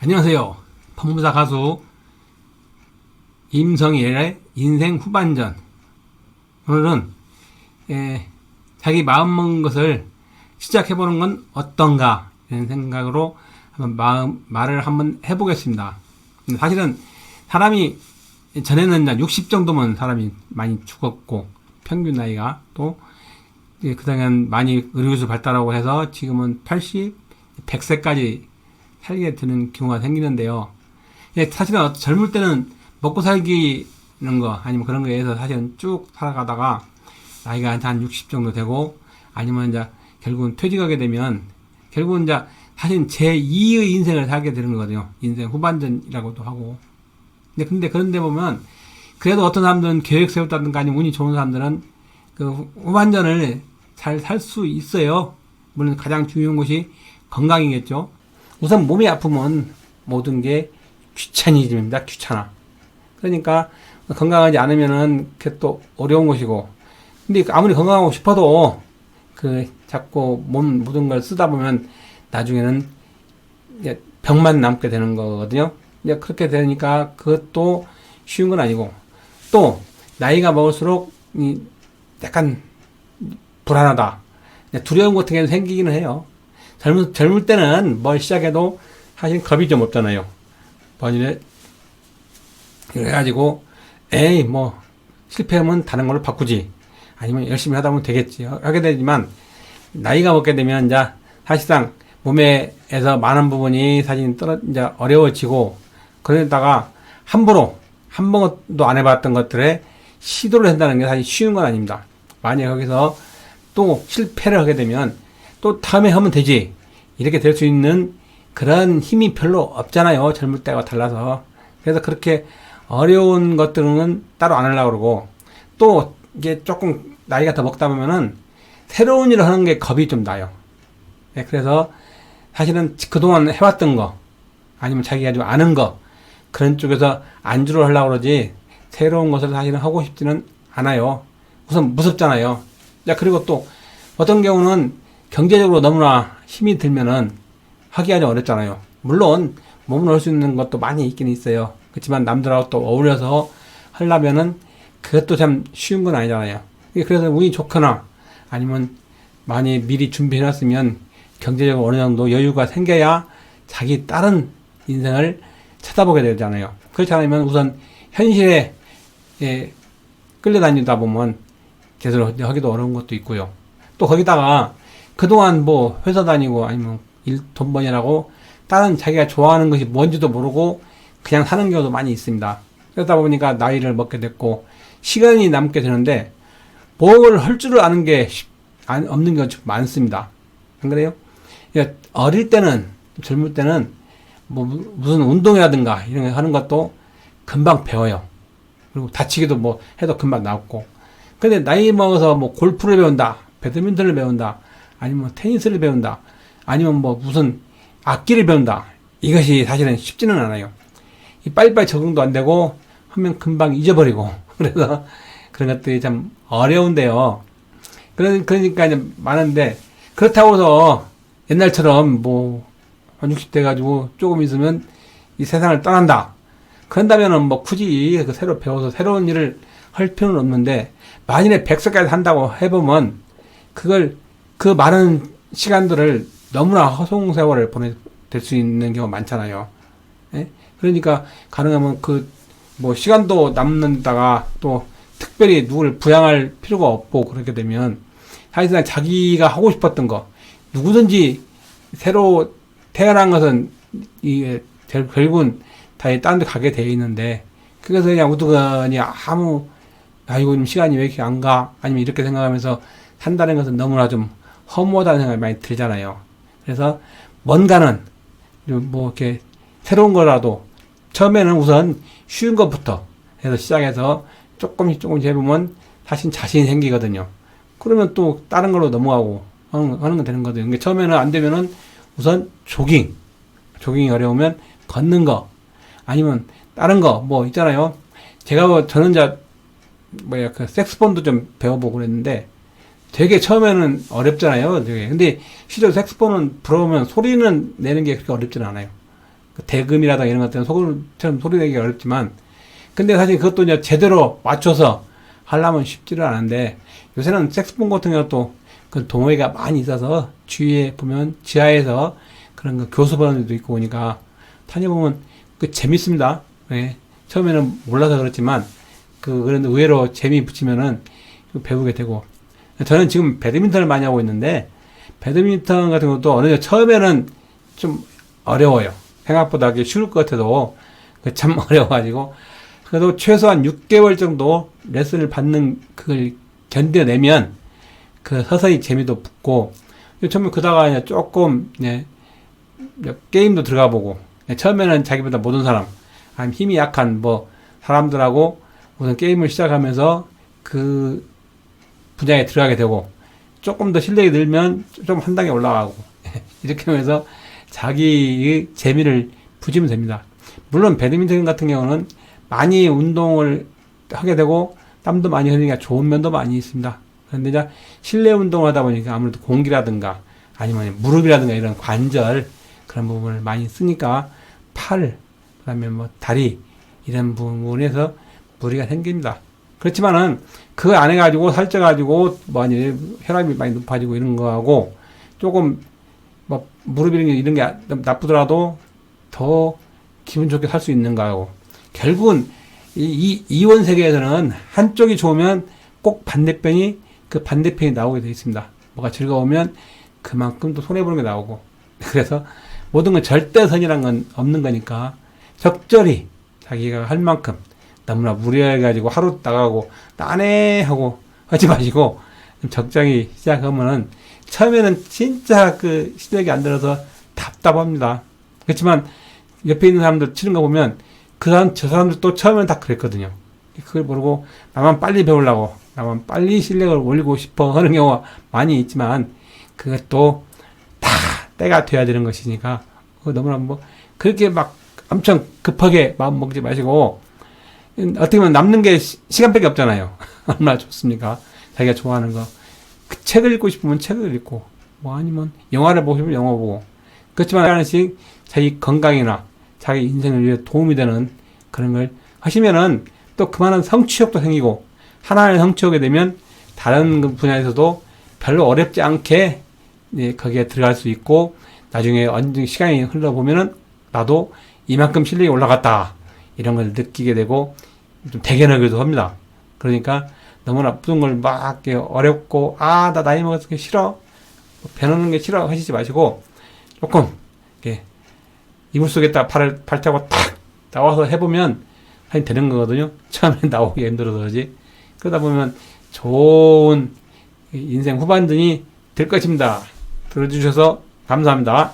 안녕하세요. 법무사 가수 임성일의 인생 후반전. 오늘은 자기 마음먹은 것을 시작해보는 건 어떤가 이런 생각으로 한번 말을 한번 해보겠습니다. 사실은 사람이 전에는 60 정도면 사람이 많이 죽었고 평균 나이가 또 그동안 많이 의료기술 발달하고 해서 지금은 80, 100세까지 살게 되는 경우가 생기는데요. 사실은 젊을 때는 먹고 살기는 거 아니면 그런 거에 의해서 사실은 쭉 살아가다가 나이가 한 60 정도 되고 아니면 이제 결국은 퇴직하게 되면 결국은 이제 사실 제2의 인생을 살게 되는 거거든요. 인생 후반전이라고도 하고. 근데 그런데 보면 그래도 어떤 사람들은 계획 세웠다든가 아니면 운이 좋은 사람들은 그 후반전을 잘 살 수 있어요. 물론 가장 중요한 것이 건강이겠죠. 우선 몸이 아프면 모든 게 귀차니즘입니다. 귀찮아. 그러니까 건강하지 않으면은 그게 또 어려운 것이고. 근데 아무리 건강하고 싶어도 자꾸 몸 모든 걸 쓰다 보면 나중에는 이제 병만 남게 되는 거거든요. 이제 그렇게 되니까 그것도 쉬운 건 아니고 또 나이가 먹을수록 약간 불안하다. 두려움 같은 게 생기기는 해요. 젊을 때는 뭘 시작해도 사실 겁이 좀 없잖아요. 그래가지고, 에이, 실패하면 다른 걸로 바꾸지. 아니면 열심히 하다 보면 되겠지. 하게 되지만, 나이가 먹게 되면, 이제, 사실상, 몸에서 많은 부분이 사실 이제 어려워지고, 그러다가, 한 번도 안 해봤던 것들에 시도를 한다는 게 사실 쉬운 건 아닙니다. 만약에 거기서 또 실패를 하게 되면, 또 다음에 하면 되지. 이렇게 될 수 있는 그런 힘이 별로 없잖아요. 젊을 때와 달라서. 그래서 그렇게 어려운 것들은 따로 안 하려고 그러고, 또 이게 조금 나이가 더 먹다 보면은 새로운 일을 하는 게 겁이 좀 나요. 그래서 사실은 그동안 해왔던 거, 아니면 자기가 좀 아는 거, 그런 쪽에서 안주를 하려고 그러지, 새로운 것을 사실은 하고 싶지는 않아요. 우선 무섭잖아요. 그리고 또 어떤 경우는 경제적으로 너무나 힘이 들면은 하기가 좀 어렵잖아요. 물론 몸으로 할 수 있는 것도 많이 있긴 있어요. 그렇지만 남들하고 또 어울려서 하려면은 그것도 참 쉬운 건 아니잖아요. 그래서 운이 좋거나 아니면 많이 미리 준비해놨으면 경제적으로 어느 정도 여유가 생겨야 자기 다른 인생을 찾아보게 되잖아요. 그렇지 않으면 우선 현실에 끌려다니다 보면 제대로 하기도 어려운 것도 있고요. 또 거기다가 그동안 회사 다니고 아니면 돈 버니라고 다른 자기가 좋아하는 것이 뭔지도 모르고 그냥 사는 경우도 많이 있습니다. 그러다 보니까 나이를 먹게 됐고 시간이 남게 되는데 뭘 할 줄을 아는 게 없는 경우가 좀 많습니다. 안 그래요? 어릴 때는 젊을 때는 무슨 운동이라든가 이런 거 하는 것도 금방 배워요. 그리고 다치기도 해도 금방 나왔고. 근데 나이 먹어서 골프를 배운다, 배드민턴을 배운다, 아니면 테니스를 배운다, 아니면 무슨 악기를 배운다. 이것이 사실은 쉽지는 않아요. 빨리빨리 적응도 안 되고 하면 금방 잊어버리고 그래서 그런 것들이 참 어려운데요. 그러니까 이제 많은데 그렇다고 해서 옛날처럼 한 60대 가지고 조금 있으면 이 세상을 떠난다. 그런다면은 굳이 새로 배워서 새로운 일을 할 필요는 없는데 만일에 100세까지 산다고 해보면 그 많은 시간들을 너무나 허송세월을 보낼 수 있는 경우가 많잖아요. 그러니까 가능하면 시간도 남는다가 또 특별히 누구를 부양할 필요가 없고 그렇게 되면 사실상 자기가 하고 싶었던 거 누구든지 새로 태어난 것은 결국은 다 딴 데 가게 돼 있는데 그래서 그냥 우두커니 아이고 시간이 왜 이렇게 안 가? 아니면 이렇게 생각하면서 산다는 것은 너무나 좀 허무하다는 생각이 많이 들잖아요. 그래서 뭔가는 이렇게 새로운 거라도 처음에는 우선 쉬운 것부터 해서 시작해서 조금씩 해보면 사실 자신이 생기거든요. 그러면 또 다른 걸로 넘어가고 하는 건 되는 거거든요. 그러니까 처음에는 안 되면은 우선 조깅이 어려우면 걷는 거 아니면 다른 거 있잖아요. 저는 색스폰도 좀 배워보고 그랬는데 되게 처음에는 어렵잖아요. 되게. 근데 실제로 색스폰은 불어오면 소리는 내는 게 그렇게 어렵지는 않아요. 대금이라든가 이런 것들은 소금처럼 소리 내기 어렵지만, 근데 사실 그것도 이제 제대로 맞춰서 하려면 쉽지를 않은데, 요새는 색소폰 같은 경우도 그 동호회가 많이 있어서 주위에 보면 지하에서 그런 거 교습하는 데도 있고 보니까 다녀보면 그 재밌습니다. 예. 처음에는 몰라서 그렇지만 그런데 의외로 재미 붙이면은 배우게 되고, 저는 지금 배드민턴을 많이 하고 있는데 배드민턴 같은 것도 어느 정도 처음에는 좀 어려워요. 생각보다 쉬울 것 같아도 참 어려워가지고, 그래도 최소한 6개월 정도 레슨을 받는 그걸 견뎌내면 그 서서히 재미도 붙고, 처음에 그다가 이제 조금 게임도 들어가 보고, 처음에는 자기보다 모든 사람, 아니면 힘이 약한 사람들하고 우선 게임을 시작하면서 그 분야에 들어가게 되고, 조금 더 실력이 늘면 좀 한 단계 올라가고 이렇게 하면서 자기의 재미를 붙이면 됩니다. 물론 배드민턴 같은 경우는 많이 운동을 하게 되고 땀도 많이 흘리니까 좋은 면도 많이 있습니다. 그런데 이제 실내 운동을 하다 보니까 아무래도 공기라든가 아니면 무릎이라든가 이런 관절 그런 부분을 많이 쓰니까 팔, 그다음에 다리 이런 부분에서 무리가 생깁니다. 그렇지만은 그거 안 해가지고 살쪄가지고 혈압이 많이 높아지고 이런 거하고 조금 무릎 이런 게 나쁘더라도 더 기분 좋게 살 수 있는 거하고, 결국은 이원 세계에서는 한쪽이 좋으면 꼭 그 반대편이 나오게 되어 있습니다. 뭐가 즐거우면 그만큼 또 손해보는 게 나오고, 그래서 모든 건 절대선이란 건 없는 거니까 적절히 자기가 할 만큼 너무나 무리해가지고 하루 나가고 나네 하고 하지 마시고 적당히 시작하면은 처음에는 진짜 그 실력이 안 들어서 답답합니다. 그렇지만 옆에 있는 사람들 치는 거 보면 저 사람들도 처음에는 다 그랬거든요. 그걸 모르고 나만 빨리 배우려고, 나만 빨리 실력을 올리고 싶어 하는 경우가 많이 있지만 그것도 다 때가 돼야 되는 것이니까 너무나 그렇게 엄청 급하게 마음 먹지 마시고, 어떻게 보면 남는 게 시간밖에 없잖아요. 얼마나 좋습니까? 자기가 좋아하는 거. 그 책을 읽고 싶으면 책을 읽고, 아니면 영화를 보고 싶으면 영화 보고. 그렇지만 하나씩 자기 건강이나 자기 인생을 위해 도움이 되는 그런 걸 하시면은 또 그만한 성취욕도 생기고, 하나의 성취하게 되면 다른 분야에서도 별로 어렵지 않게 거기에 들어갈 수 있고, 나중에 언제 시간이 흘러보면은 나도 이만큼 실력이 올라갔다 이런 걸 느끼게 되고 좀 대견하기도 합니다. 그러니까 너무나 모든 걸 막 어렵고 나 나이 먹어서 싫어, 배우는 게 싫어 하시지 마시고 조금 이불 속에다 발차고 탁 나와서 해보면 사실 되는 거거든요. 처음에 나오기 힘들어서 그러지. 그러다 보면 좋은 인생 후반전이 될 것입니다. 들어주셔서 감사합니다.